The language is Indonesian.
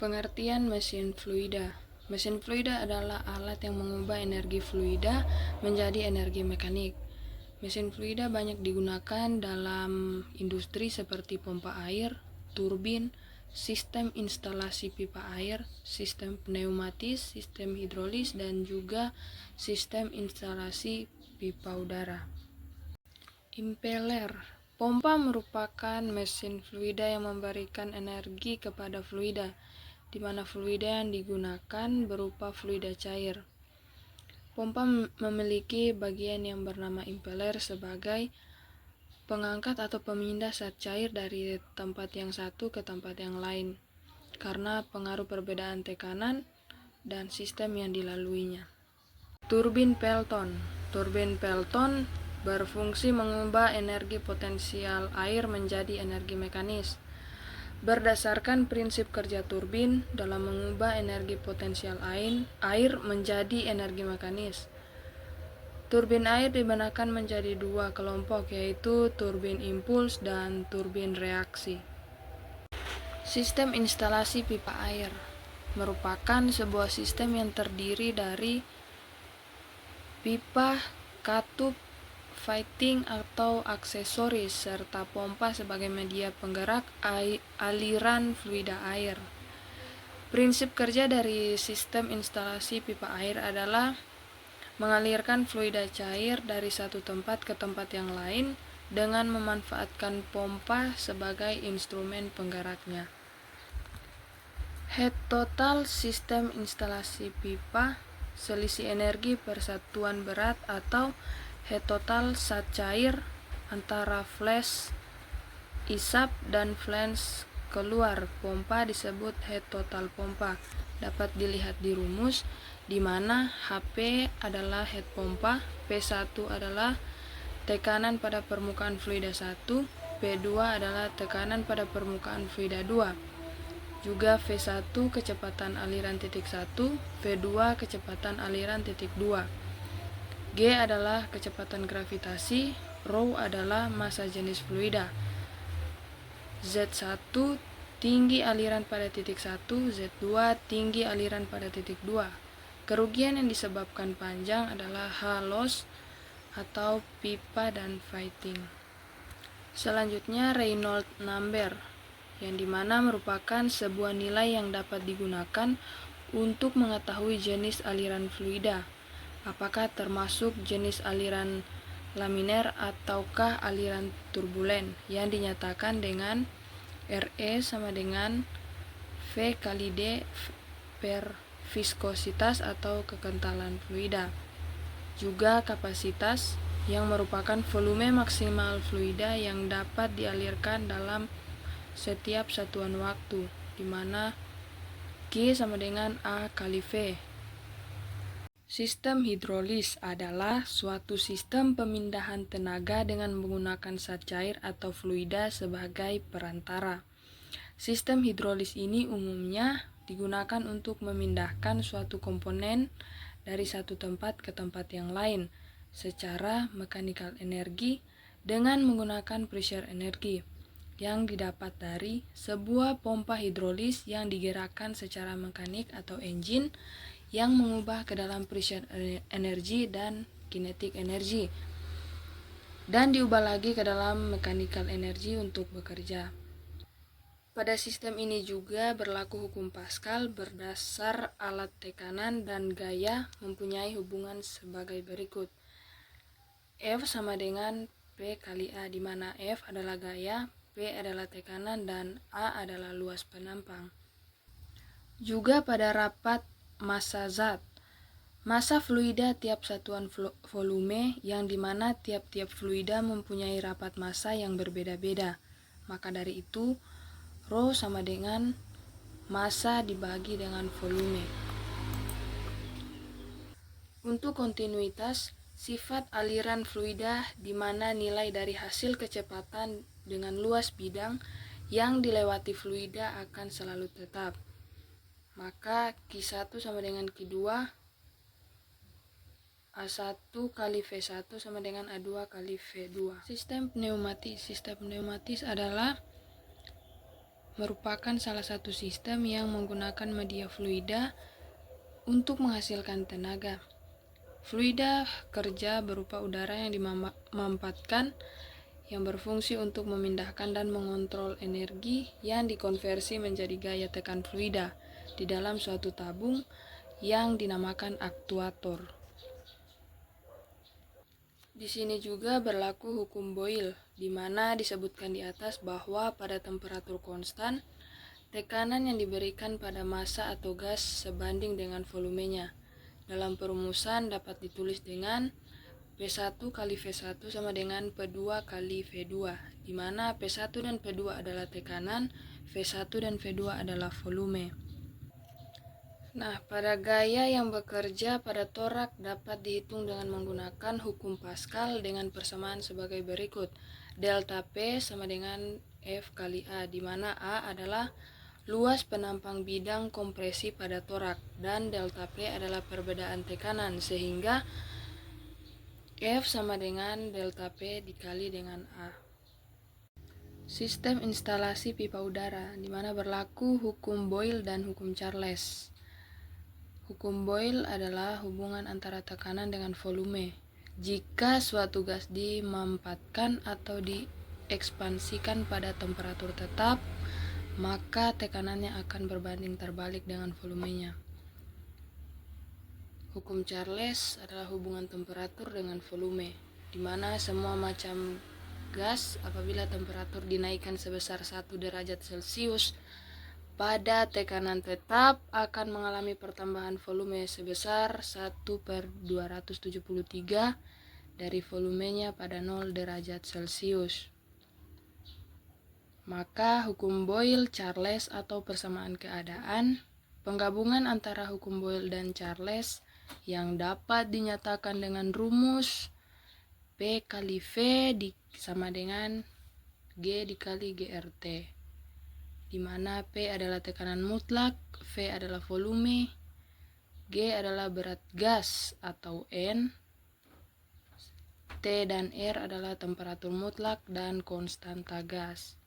Pengertian mesin fluida. Mesin fluida adalah alat yang mengubah energi fluida menjadi energi mekanik. Mesin fluida banyak digunakan dalam industri seperti pompa air, turbin, sistem instalasi pipa air, sistem pneumatis, sistem hidrolis, dan juga sistem instalasi pipa udara. Impeller. Pompa merupakan mesin fluida yang memberikan energi kepada fluida, di mana fluida yang digunakan berupa fluida cair. Pompa memiliki bagian yang bernama impeller sebagai pengangkat atau pemindah zat cair dari tempat yang satu ke tempat yang lain, karena pengaruh perbedaan tekanan dan sistem yang dilaluinya. Turbin Pelton. Turbin Pelton berfungsi mengubah energi potensial air menjadi energi mekanis. Berdasarkan prinsip kerja turbin dalam mengubah energi potensial air menjadi energi mekanis. Turbin air dibedakan menjadi dua kelompok, yaitu turbin impuls dan turbin reaksi. Sistem instalasi pipa air merupakan sebuah sistem yang terdiri dari pipa, katup, fiting atau aksesoris, serta pompa sebagai media penggerak aliran fluida air. Prinsip kerja dari sistem instalasi pipa air adalah mengalirkan fluida cair dari satu tempat ke tempat yang lain dengan memanfaatkan pompa sebagai instrumen penggeraknya. Head total sistem instalasi pipa, selisih energi per satuan berat atau head total zat cair antara flash isap dan flange keluar pompa disebut head total pompa. Dapat dilihat di rumus, di mana HP adalah head pompa, P1 adalah tekanan pada permukaan fluida 1, P2 adalah tekanan pada permukaan fluida 2. Juga V1 kecepatan aliran titik 1, V2 kecepatan aliran titik 2. G adalah kecepatan gravitasi, Rho adalah massa jenis fluida. Z1 tinggi aliran pada titik 1, Z2 tinggi aliran pada titik 2. Kerugian yang disebabkan panjang adalah H loss atau pipa dan fiting. Selanjutnya Reynolds number, yang dimana merupakan sebuah nilai yang dapat digunakan untuk mengetahui jenis aliran fluida, apakah termasuk jenis aliran laminer ataukah aliran turbulen, yang dinyatakan dengan RE sama dengan V kali D per viskositas atau kekentalan fluida. Juga kapasitas, yang merupakan volume maksimal fluida yang dapat dialirkan dalam setiap satuan waktu, di mana Q sama dengan A kali V. Sistem hidrolis adalah suatu sistem pemindahan tenaga dengan menggunakan zat cair atau fluida sebagai perantara. Sistem hidrolis ini umumnya digunakan untuk memindahkan suatu komponen dari satu tempat ke tempat yang lain secara mechanical energy dengan menggunakan pressure energy yang didapat dari sebuah pompa hidrolis yang digerakkan secara mekanik atau engine yang mengubah ke dalam pressure energy dan kinetic energy dan diubah lagi ke dalam mechanical energy untuk bekerja. Pada sistem ini juga berlaku hukum Pascal berdasar alat tekanan dan gaya mempunyai hubungan sebagai berikut. F sama dengan P kali A, di mana F adalah gaya, P adalah tekanan, dan A adalah luas penampang. Juga pada rapat massa zat, massa fluida tiap satuan volume, yang dimana tiap-tiap fluida mempunyai rapat massa yang berbeda-beda. Maka dari itu, Rho sama dengan massa dibagi dengan volume. Untuk kontinuitas, sifat aliran fluida di mana nilai dari hasil kecepatan dengan luas bidang yang dilewati fluida akan selalu tetap. Maka Q1 sama dengan Q2, A1 kali V1 sama dengan A2 kali V2. Sistem pneumatis adalah merupakan salah satu sistem yang menggunakan media fluida untuk menghasilkan tenaga. Fluida kerja berupa udara yang dimampatkan yang berfungsi untuk memindahkan dan mengontrol energi yang dikonversi menjadi gaya tekan fluida di dalam suatu tabung yang dinamakan aktuator. Di sini juga berlaku hukum Boyle, di mana disebutkan di atas bahwa pada temperatur konstan, tekanan yang diberikan pada massa atau gas sebanding dengan volumenya. Dalam perumusan dapat ditulis dengan P1 kali V1 sama dengan P2 kali V2, di mana P1 dan P2 adalah tekanan, V1 dan V2 adalah volume. Nah, pada gaya yang bekerja pada torak dapat dihitung dengan menggunakan hukum Pascal dengan persamaan sebagai berikut. Delta P sama dengan F kali A, di mana A adalah luas penampang bidang kompresi pada torak dan delta P adalah perbedaan tekanan, sehingga F sama dengan delta P dikali dengan A. Sistem instalasi pipa udara, di mana berlaku hukum Boyle dan hukum Charles. Hukum Boyle adalah hubungan antara tekanan dengan volume. Jika suatu gas dimampatkan atau diekspansikan pada temperatur tetap, maka tekanannya akan berbanding terbalik dengan volumenya. Hukum Charles adalah hubungan temperatur dengan volume, di mana semua macam gas apabila temperatur dinaikkan sebesar 1 derajat Celcius pada tekanan tetap akan mengalami pertambahan volume sebesar 1/273 dari volumenya pada 0 derajat Celcius. Maka hukum Boyle-Charles atau persamaan keadaan, penggabungan antara hukum Boyle dan Charles yang dapat dinyatakan dengan rumus P kali V sama dengan G dikali GRT, di mana P adalah tekanan mutlak, V adalah volume, G adalah berat gas atau N, T dan R adalah temperatur mutlak dan konstanta gas.